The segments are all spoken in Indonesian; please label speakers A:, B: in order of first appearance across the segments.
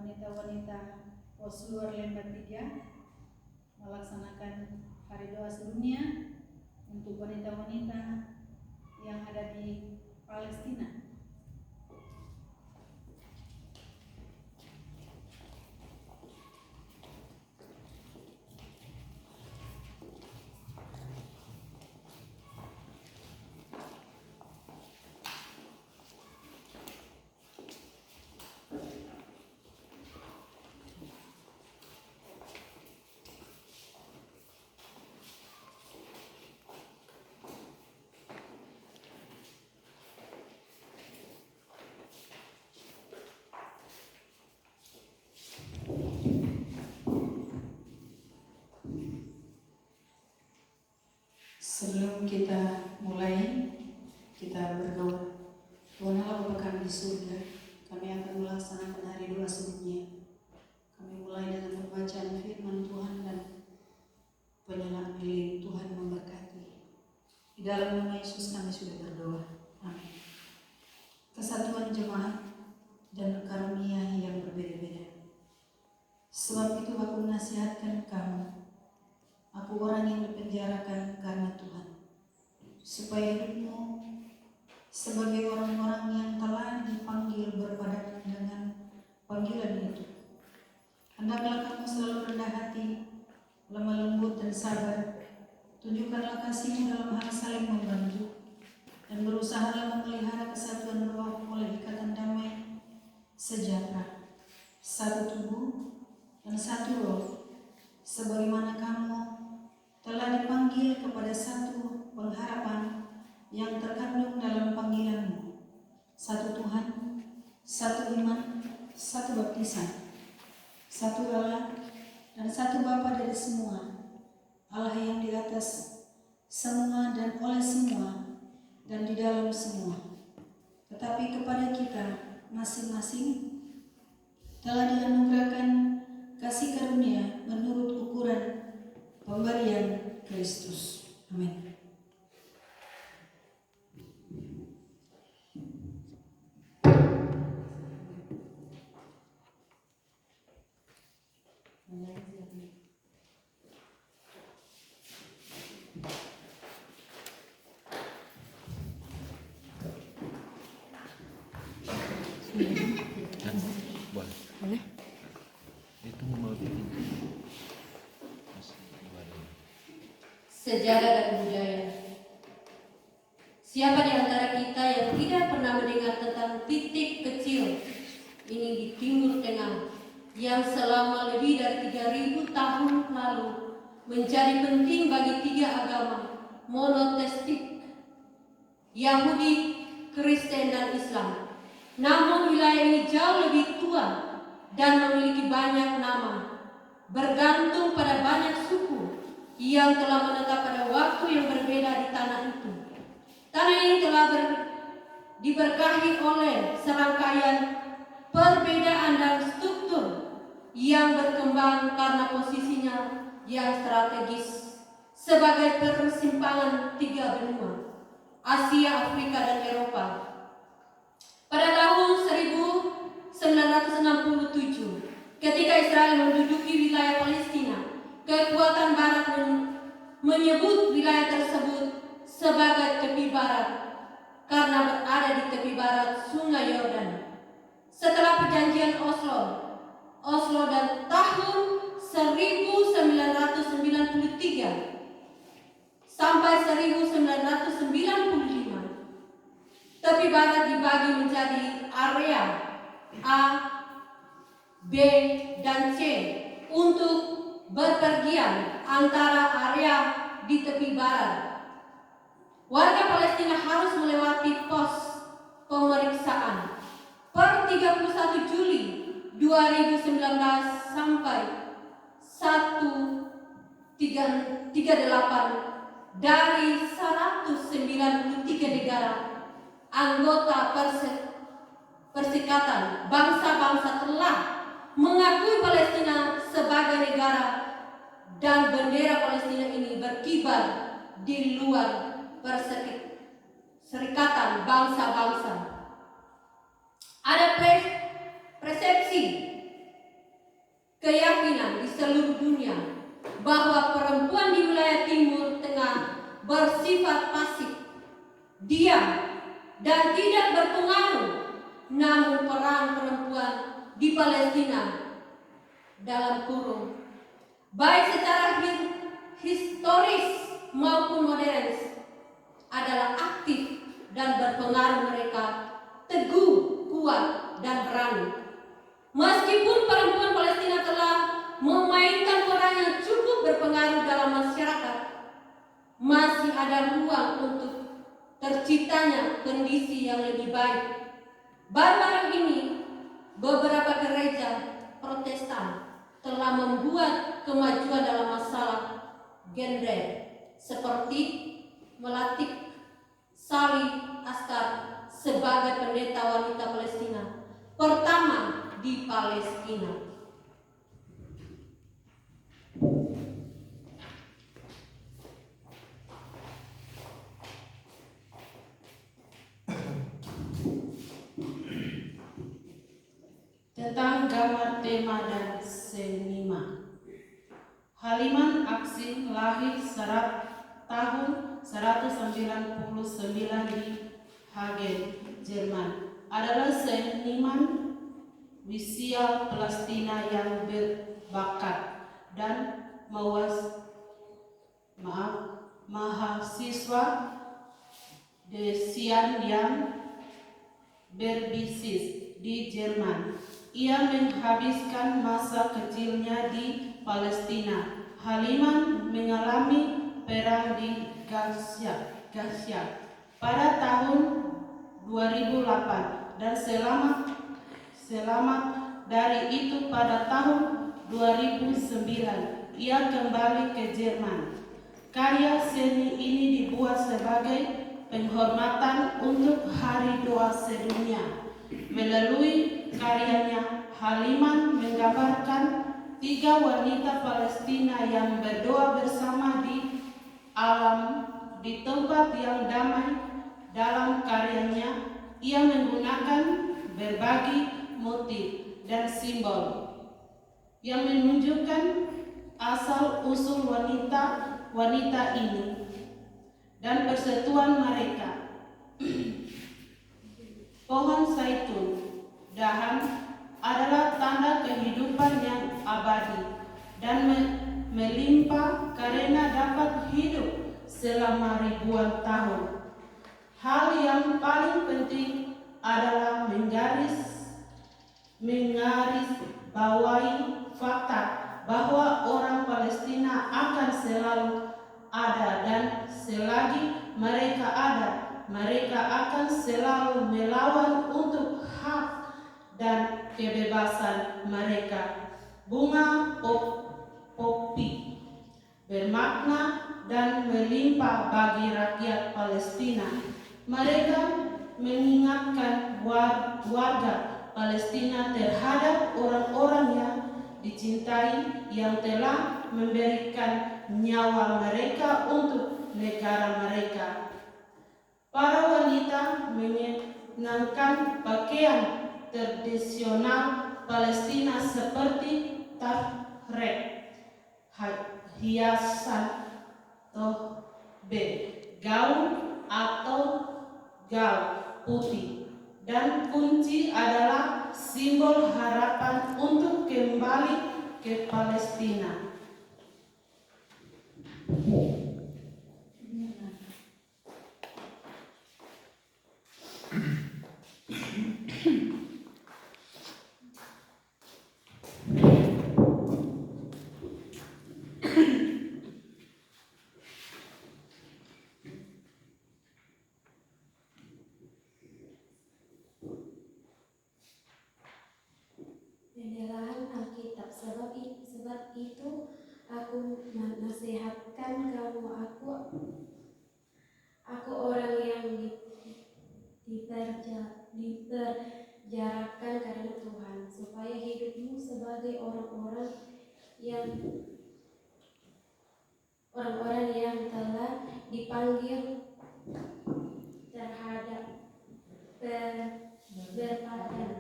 A: wanita-wanita pos luar Lembah 3 melaksanakan hari doa sedunia untuk wanita-wanita yang ada di Palestina. Sebelum kita mulai, kita berdoa. Tuhan Allah Bapa kami di surga, kami akan melaksanakan hari doa sedunia. Kami mulai dengan pembacaan firman Tuhan dan penyalaan lilin. Tuhan memberkati. Di dalam nama Yesus kami sudah berdoa. Amin. Kesatuan jemaat dan karunia yang berbeda-beda. Sebab itu aku menasihatkan kamu, aku orang yang dipenjarakan karena Tuhan, supaya hidupmu sebagai orang-orang yang telah dipanggil berpadan dengan panggilan itu. Hendaklah kamu selalu rendah hati, lemah lembut dan sabar. Tunjukkanlah kasihmu dalam hal saling membantu, dan berusahalah memelihara kesatuan roh oleh ikatan damai sejahtera, satu tubuh dan satu roh, sebagaimana kamu telah dipanggil kepada satu pengharapan yang terkandung dalam panggilanmu, satu Tuhan, satu iman, satu baptisan, satu Allah dan satu Bapa dari semua, Allah yang di atas semua dan oleh semua dan di dalam semua. Tetapi kepada kita masing-masing telah dianugerahkan kasih karunia menurut ukuran pemberian Kristus. Amin.
B: Boleh?
C: Itu mau bikin
B: Sejarah dan budaya. Siapa di antara kita yang tidak pernah mendengar tentang titik kecil ini di Timur Tengah yang selama lebih dari 3.000 tahun lalu menjadi penting bagi 3 agama monoteistik, Yahudi, Kristen, dan Islam. Namun wilayah ini jauh lebih tua dan memiliki banyak nama, bergantung pada banyak suku yang telah menetap pada waktu yang berbeda di tanah itu. Tanah ini telah diberkahi oleh serangkaian perbedaan dan struktur yang berkembang karena posisinya yang strategis sebagai persimpangan 3 benua, Asia, Afrika, dan Eropa. Pada tahun 1967, ketika Israel menduduki wilayah Palestina, kekuatan Barat menyebut wilayah tersebut sebagai tepi barat karena berada di tepi barat Sungai Yordan. Setelah perjanjian Oslo dan tahun 1993 sampai 1995, tepi barat dibagi menjadi area A, B, dan C untuk berpergian antara area di tepi barat. Warga Palestina harus melewati pos pemeriksaan per 31 Juli 2019 sampai 138 dari 193 negara anggota Perserikatan Bangsa-Bangsa telah mengakui Palestina sebagai negara, dan bendera Palestina ini berkibar di luar Perserikatan Bangsa-Bangsa. Ada persepsi keyakinan di seluruh dunia bahwa perempuan di wilayah Timur Tengah bersifat pasif, diam, dan tidak berpengaruh. Namun peran perempuan di Palestina dalam kurung, baik secara historis maupun modern, adalah aktif dan berpengaruh. Mereka teguh, kuat, dan berani. Meskipun perempuan Palestina telah memainkan peran yang cukup berpengaruh dalam masyarakat, masih ada ruang untuk terciptanya kondisi yang lebih baik. Baru-baru ini, beberapa gereja Protestan telah membuat kemajuan dalam masalah gender, seperti melatih Sally Askar sebagai pendeta wanita Palestina pertama di Palestina.
A: Tentang gambar tema dan seniman. Haliman Aksin lahir tahun 199 di Hagen, Jerman. Adalah seniman visual Palestina yang berbakat dan mahasiswa desain yang berbisnis di Jerman. Ia menghabiskan masa kecilnya di Palestina. Haliman mengalami perang di Gaza pada tahun 2008 dan selamat dari itu pada tahun 2009 ia kembali ke Jerman. Karya seni ini dibuat sebagai penghormatan untuk Hari Doa Sedunia. Melalui karyanya, Haliman menggambarkan 3 wanita Palestina yang berdoa bersama di alam di tempat yang damai. Dalam karyanya, ia menggunakan berbagai motif dan simbol yang menunjukkan asal-usul wanita ini dan persatuan mereka. Pohon zaitun, dahan, adalah tanda kehidupan yang abadi dan melimpah karena dapat hidup selama ribuan tahun. Hal yang paling penting adalah menggarisbawahi fakta bahwa orang Palestina akan selalu ada dan selagi mereka ada, mereka akan selalu melawan untuk hak dan kebebasan mereka. Bunga popi bermakna dan melimpah bagi rakyat Palestina. Mereka mengingatkan warga Palestina terhadap orang-orang yang dicintai yang telah memberikan nyawa mereka untuk negara mereka. Para wanita mengenakan pakaian tradisional Palestina seperti tarek, hiasan tobe, gaun atau gal putih, dan kunci adalah simbol harapan untuk kembali ke Palestina.
D: Pendalaman Alkitab. Sebab itu aku menasihatkan kamu, aku orang yang diperjarakan karena Tuhan, supaya hidupmu sebagai orang-orang yang telah dipanggil terhadap berpadan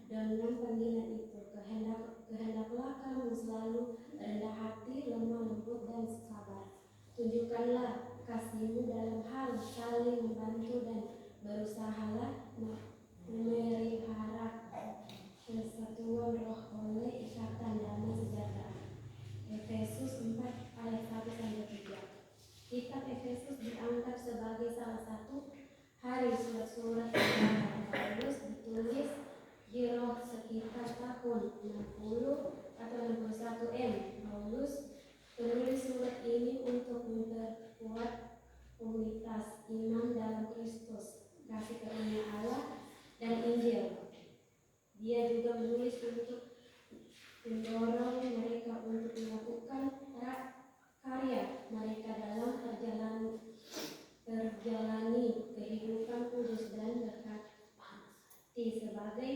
D: dengan panggilan itu. Kehendaklah kamu 60 atau 61M. Paulus menulis surat ini untuk memperkuat komunitas iman dalam Kristus, kasih karunia Allah dan Injil. Dia juga menulis untuk mendorong mereka untuk melakukan karya mereka dalam terjalani kehidupan kudus dan berkati sebagai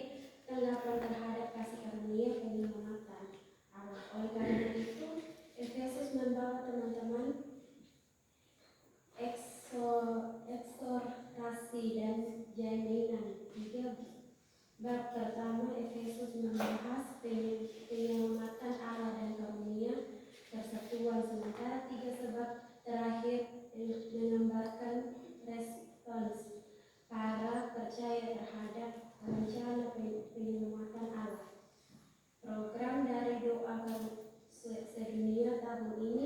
D: tanggapan terhadap kasih karunia penyelamatan Allah. Oleh karena itu, Efesus membawa teman-teman eksortasi dan jaminan. Bab pertama Efesus membahas penyelamatan Allah dan karunia persatuan, sementara 3 sebab terakhir menggambarkan respons para percaya terhadap rencana penyelamatan Allah. Program dari doa sedunia tahun ini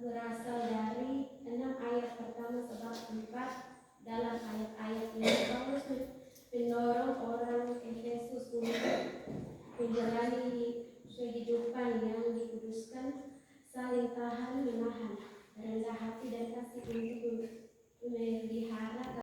D: berasal dari 6 ayat pertama sebab 4 dalam ayat-ayat ini Paulus mendorong orang Efesus untuk menjalani kehidupan yang dikuduskan, saling tahan menahan, rendah hati dan kasih untuk memelihara